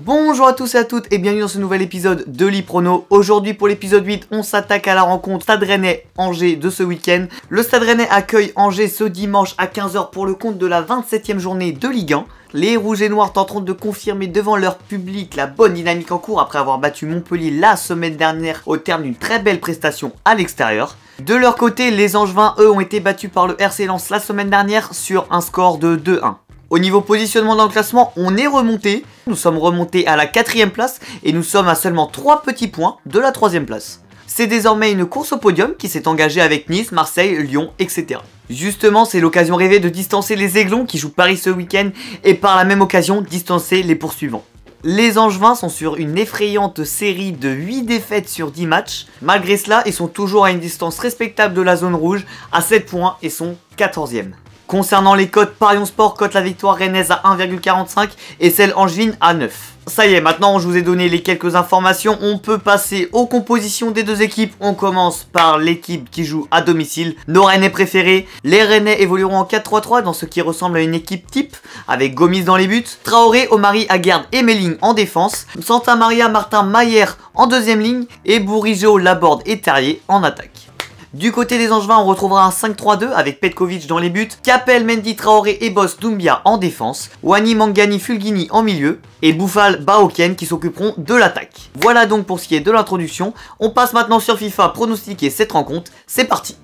Bonjour à tous et à toutes et bienvenue dans ce nouvel épisode de l'e-Prono. Aujourd'hui pour l'épisode 8, on s'attaque à la rencontre Stade Rennais-Angers de ce week-end. Le Stade Rennais accueille Angers ce dimanche à 15 h pour le compte de la 27e journée de Ligue 1. Les Rouges et Noirs tenteront de confirmer devant leur public la bonne dynamique en cours après avoir battu Montpellier la semaine dernière au terme d'une très belle prestation à l'extérieur. De leur côté, les Angevins, eux, ont été battus par le RC Lens la semaine dernière sur un score de 2-1. Au niveau positionnement dans le classement, on est remonté. Nous sommes remontés à la 4e place et nous sommes à seulement 3 petits points de la 3e place. C'est désormais une course au podium qui s'est engagée avec Nice, Marseille, Lyon, etc. Justement, c'est l'occasion rêvée de distancer les Aiglons qui jouent Paris ce week-end et par la même occasion distancer les poursuivants. Les Angevins sont sur une effrayante série de 8 défaites sur 10 matchs. Malgré cela, ils sont toujours à une distance respectable de la zone rouge, à 7 points et sont 14e. Concernant les cotes, Parion Sport cote la victoire rennaise à 1,45 et celle angevine à 9. Ça y est, maintenant je vous ai donné les quelques informations, on peut passer aux compositions des deux équipes. On commence par l'équipe qui joue à domicile, nos Rennais préférés. Les Rennais évolueront en 4-3-3 dans ce qui ressemble à une équipe type, avec Gomis dans les buts, Traoré, Omari, Aguerd et Melling en défense, Santa Maria, Martin, Mayer en deuxième ligne et Bourigeaud, Laborde et Terrier en attaque. Du côté des Angevins, on retrouvera un 5-3-2 avec Petkovic dans les buts, Capel, Mendy, Traoré et Boss Doumbia en défense, Wani, Mangani, Fulgini en milieu et Bouffal, Baoken qui s'occuperont de l'attaque. Voilà donc pour ce qui est de l'introduction. On passe maintenant sur FIFA pronostiquer cette rencontre. C'est parti.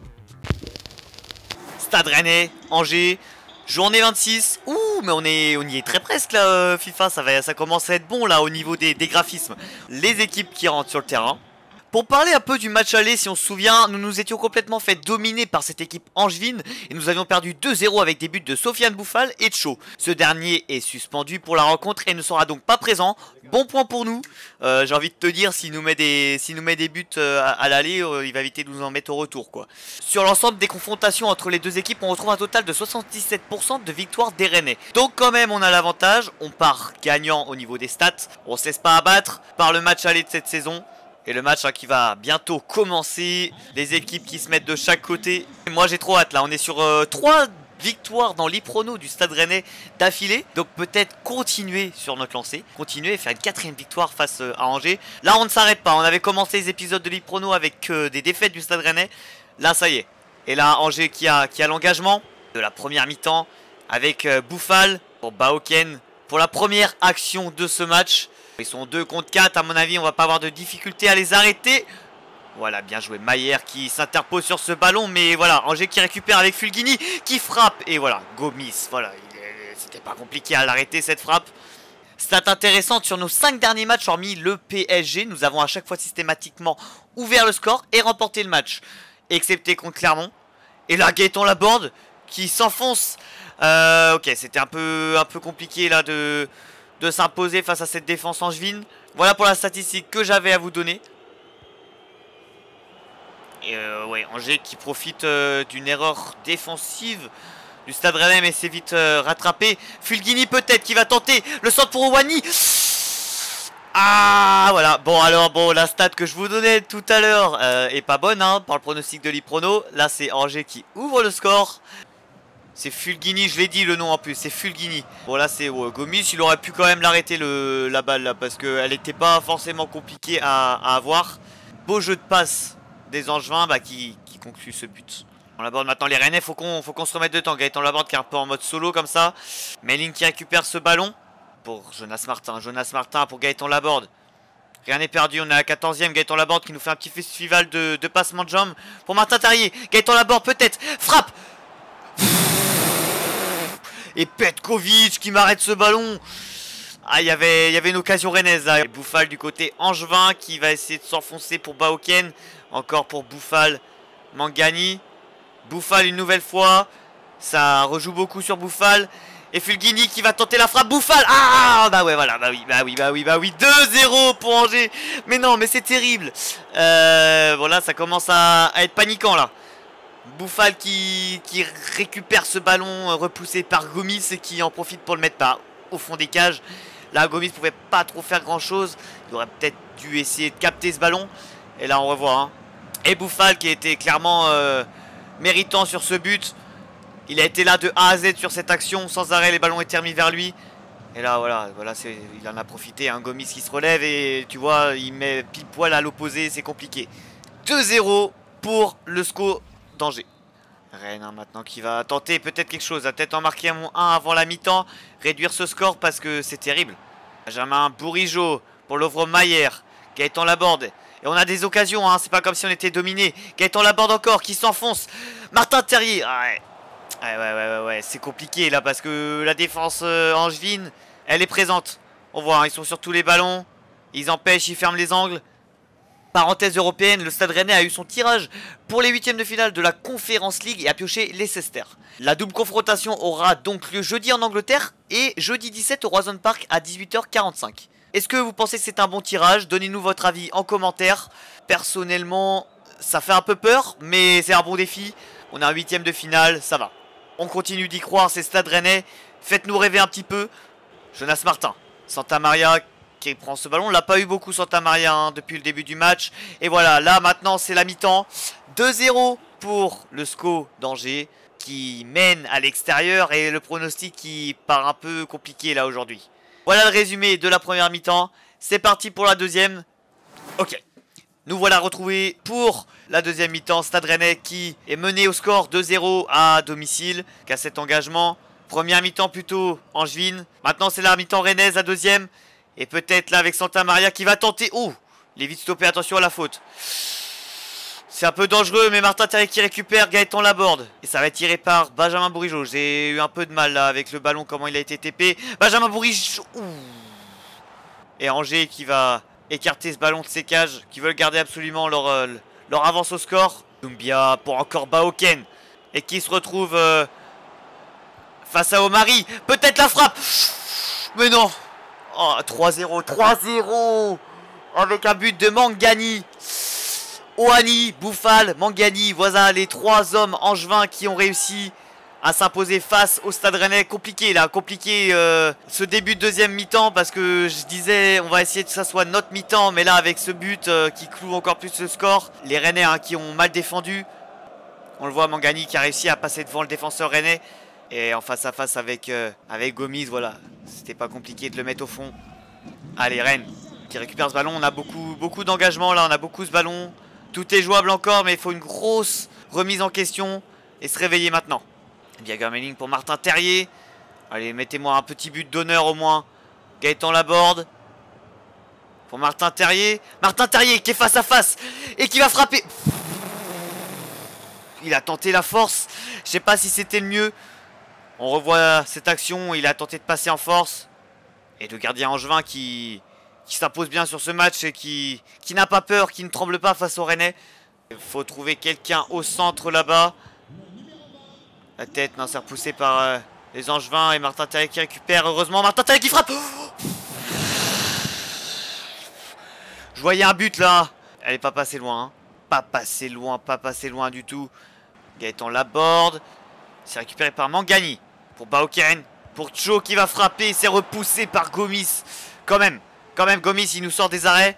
Stade Rennais, Angers, journée 26. Ouh, mais on y est très presque là, FIFA. Ça commence à être bon là au niveau des graphismes. Les équipes qui rentrent sur le terrain. Pour parler un peu du match aller, si on se souvient, nous nous étions complètement fait dominer par cette équipe angevine et nous avions perdu 2-0 avec des buts de Sofiane Bouffal et de Cho. Ce dernier est suspendu pour la rencontre et ne sera donc pas présent. Bon point pour nous. J'ai envie de te dire, s'il nous met des buts à l'aller, il va éviter de nous en mettre au retour, quoi. Sur l'ensemble des confrontations entre les deux équipes, on retrouve un total de 77% de victoire des Rennais. Donc quand même, on a l'avantage. On part gagnant au niveau des stats. On ne se laisse pas abattre par le match aller de cette saison. Et le match qui va bientôt commencer, les équipes qui se mettent de chaque côté. Moi j'ai trop hâte là, on est sur 3 victoires dans l'e-Prono du Stade Rennais d'affilée. Donc peut-être continuer sur notre lancée, continuer et faire une 4e victoire face à Angers. Là on ne s'arrête pas, on avait commencé les épisodes de l'e-Prono avec des défaites du Stade Rennais. Là ça y est. Et là Angers qui a l'engagement de la première mi-temps avec Bouffal pour Baoken pour la première action de ce match. Ils sont 2 contre 4, à mon avis on va pas avoir de difficulté à les arrêter. Voilà, bien joué, Mayer qui s'interpose sur ce ballon. Mais voilà, Angers qui récupère avec Fulgini qui frappe. Et voilà, Gomis, voilà, c'était pas compliqué à l'arrêter cette frappe. Stat intéressante, sur nos 5 derniers matchs, hormis le PSG, nous avons à chaque fois systématiquement ouvert le score et remporté le match. Excepté contre Clermont. Et là, Gaëtan Laborde qui s'enfonce. Ok, c'était un peu compliqué là de s'imposer face à cette défense angevine. Voilà pour la statistique que j'avais à vous donner. Et ouais, Angers qui profite d'une erreur défensive du Stade Rennais, mais c'est vite rattrapé. Fulgini peut-être qui va tenter le centre pour Wani. Ah voilà, bon alors bon, la stat que je vous donnais tout à l'heure est pas bonne hein, par le pronostic de l'e-Prono. Là c'est Angers qui ouvre le score. C'est Fulgini, je l'ai dit le nom en plus, c'est Fulgini. Bon là c'est Gomis, il aurait pu quand même l'arrêter la balle là, parce qu'elle n'était pas forcément compliquée à avoir. Beau jeu de passe des Angevins qui conclut ce but. On aborde maintenant les Rennais, faut qu'on se remette de temps. Gaëtan Laborde qui est un peu en mode solo comme ça. Melling qui récupère ce ballon pour Jonas Martin pour Gaëtan Laborde. Rien n'est perdu, on est à la 14e. Gaëtan Laborde qui nous fait un petit festival de passement de jambes pour Martin Terrier. Gaëtan Laborde peut-être, frappe. Et Petkovic qui m'arrête ce ballon. Ah, il y avait une occasion rennaise là. Bouffal du côté angevin qui va essayer de s'enfoncer pour Baoken. Encore pour Bouffal. Mangani. Bouffal une nouvelle fois. Ça rejoue beaucoup sur Bouffal. Et Fulgini qui va tenter la frappe. Bouffal. Ah bah ouais voilà. Bah oui. 2-0 pour Angers. Mais non mais c'est terrible. Voilà, ça commence à être paniquant là. Bouffal qui récupère ce ballon repoussé par Gomis et qui en profite pour le mettre au fond des cages. Là Gomis pouvait pas trop faire grand chose. Il aurait peut-être dû essayer de capter ce ballon. Et là on revoit hein. Et Bouffal qui était clairement méritant sur ce but. Il a été là de A à Z sur cette action. Sans arrêt les ballons étaient remis vers lui. Et là, voilà, il en a profité, un Gomis qui se relève et tu vois, il met pile poil à l'opposé, c'est compliqué. 2-0 pour le SCO d'Angers. Rennes hein, maintenant qui va tenter peut-être quelque chose, va peut-être en marquer un avant la mi-temps, réduire ce score parce que c'est terrible. Benjamin Bourigeaud pour Lovre Mayer, Gaëtan Laborde. Et on a des occasions, hein, c'est pas comme si on était dominé. Gaëtan Laborde encore qui s'enfonce. Martin Terrier, ouais, c'est compliqué là parce que la défense angevine, elle est présente. On voit, hein, ils sont sur tous les ballons, ils empêchent, ils ferment les angles. Parenthèse européenne, le Stade Rennais a eu son tirage pour les huitièmes de finale de la Conference League et a pioché Leicester. La double confrontation aura donc lieu jeudi en Angleterre et jeudi 17 au Roison Park à 18h45. Est-ce que vous pensez que c'est un bon tirage? Donnez-nous votre avis en commentaire. Personnellement, ça fait un peu peur, mais c'est un bon défi. On a un huitième de finale, ça va. On continue d'y croire, c'est Stade Rennais. Faites-nous rêver un petit peu. Jonas Martin, Santa Maria qui prend ce ballon. On l'a pas eu beaucoup Santa Maria hein, depuis le début du match. Et voilà, là maintenant c'est la mi-temps. 2-0 pour le SCO d'Angers qui mène à l'extérieur et le pronostic qui part un peu compliqué là aujourd'hui. Voilà le résumé de la première mi-temps. C'est parti pour la deuxième. Ok. Nous voilà retrouvés pour la deuxième mi-temps. Stade Rennais qui est mené au score 2-0 à domicile. Qui a cet engagement. Première mi-temps plutôt angevine. Maintenant c'est la mi-temps rennaise, la deuxième. Et peut-être là avec Santa Maria qui va tenter. Oh, il est vite stoppé, attention à la faute. C'est un peu dangereux, mais Martin Terrier qui récupère Gaëtan Laborde. Et ça va être tiré par Benjamin Bourigeaud. J'ai eu un peu de mal là avec le ballon, comment il a été TP. Benjamin Bourigeaud. Et Angers qui va écarter ce ballon de ses cages, qui veulent garder absolument leur avance au score. Doumbia pour encore Baoken. Et qui se retrouve face à Omari. Peut-être la frappe. Mais non. Oh, 3-0. 3-0. Avec un but de Mangani. Ohani, Bouffal, Mangani, voilà les trois hommes angevins qui ont réussi à s'imposer face au Stade Rennais. Compliqué là, compliqué ce début de deuxième mi-temps parce que je disais on va essayer que ça soit notre mi-temps, mais là avec ce but qui cloue encore plus le score, les Rennais hein, qui ont mal défendu. On le voit, Mangani qui a réussi à passer devant le défenseur rennais et en face à face avec Gomis, voilà, c'était pas compliqué de le mettre au fond. Allez, Rennes qui récupère ce ballon, on a beaucoup d'engagement là, on a beaucoup ce ballon. Tout est jouable encore, mais il faut une grosse remise en question et se réveiller maintenant. Diagonal pour Martin Terrier. Allez, mettez-moi un petit but d'honneur au moins. Gaëtan Laborde. Pour Martin Terrier. Martin Terrier qui est face à face et qui va frapper. Il a tenté la force. Je sais pas si c'était le mieux. On revoit cette action. Il a tenté de passer en force. Et le gardien angevin qui s'impose bien sur ce match et qui n'a pas peur, qui ne tremble pas face au Rennais. Il faut trouver quelqu'un au centre là-bas. La tête, non, c'est repoussé par les Angevins et Martin Terrier qui récupère. Heureusement, Martin Terrier qui frappe. Je voyais un but là. Elle est pas passée loin. Hein. Pas passée loin du tout. Gaëtan Laborde. C'est récupéré par Mangani. Pour Baoken. Pour Cho qui va frapper. C'est repoussé par Gomis. Quand même, Gomis, il nous sort des arrêts.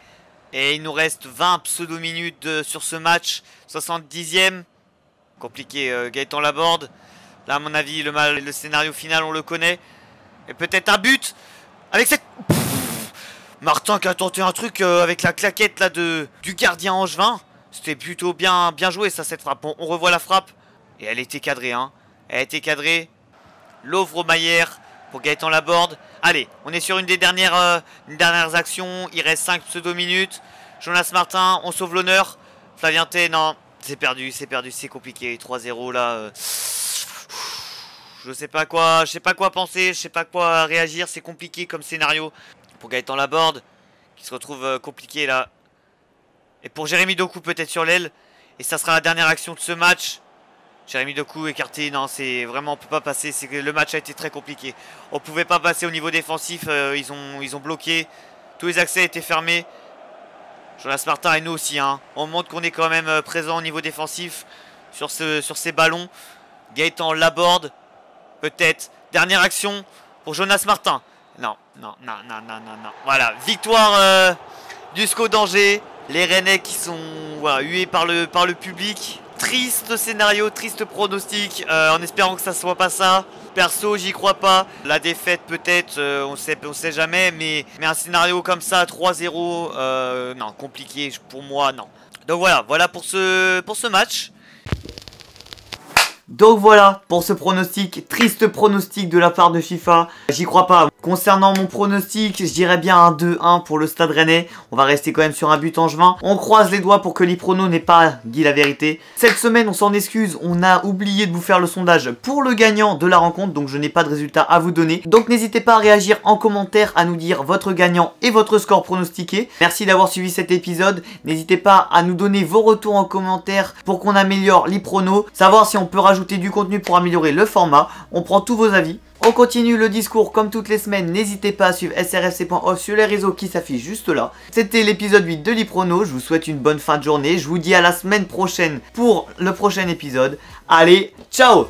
Et il nous reste 20 pseudo-minutes sur ce match. 70e. Compliqué, Gaëtan Laborde. Là, à mon avis, le scénario final, on le connaît. Et peut-être un but. Avec cette... Martin qui a tenté un truc avec la claquette là du gardien angevin. C'était plutôt bien joué, ça, cette frappe. Bon, on revoit la frappe. Et elle était cadrée, hein. Elle a été cadrée. Lovre Mayer pour Gaëtan Laborde. Allez, on est sur une des dernières actions. Il reste 5 pseudo-minutes. Jonas Martin, on sauve l'honneur. Flavien Tay, non, c'est perdu, c'est compliqué. 3-0 là. Je sais pas quoi penser, je sais pas quoi réagir. C'est compliqué comme scénario. Pour Gaëtan Laborde, qui se retrouve compliqué là. Et pour Jérémy Doku peut-être sur l'aile. Et ça sera la dernière action de ce match. Jérémy Doku écarté, non, c'est vraiment, on peut pas passer, c'est que le match a été très compliqué. On pouvait pas passer au niveau défensif, ils ont bloqué, tous les accès étaient fermés. Jonas Martin et nous aussi, hein. On montre qu'on est quand même présent au niveau défensif sur ces ballons. Gaëtan Laborde, peut-être, dernière action pour Jonas Martin. Non. Voilà, victoire du SCO d'Angers. Les Rennais qui sont voilà, hués par le public. triste scénario, triste pronostic, en espérant que ça soit pas ça. Perso, j'y crois pas. La défaite peut-être, on sait jamais, mais un scénario comme ça, 3-0, non, compliqué pour moi, non. Donc voilà pour ce match. Donc voilà pour ce pronostic, triste pronostic de la part de FIFA. J'y crois pas. Concernant mon pronostic, je dirais bien un 2-1 pour le Stade Rennais. On va rester quand même sur un but angevin. On croise les doigts pour que l'Iprono n'ait pas dit la vérité. Cette semaine, on s'en excuse, on a oublié de vous faire le sondage pour le gagnant de la rencontre, donc je n'ai pas de résultat à vous donner. Donc n'hésitez pas à réagir en commentaire, à nous dire votre gagnant et votre score pronostiqué. Merci d'avoir suivi cet épisode. N'hésitez pas à nous donner vos retours en commentaire pour qu'on améliore l'Iprono. Savoir si on peut rajouter du contenu pour améliorer le format. On prend tous vos avis. On continue le discours comme toutes les semaines. N'hésitez pas à suivre srfc.off sur les réseaux qui s'affichent juste là. C'était l'épisode 8 de l'Iprono. Je vous souhaite une bonne fin de journée. Je vous dis à la semaine prochaine pour le prochain épisode. Allez, ciao!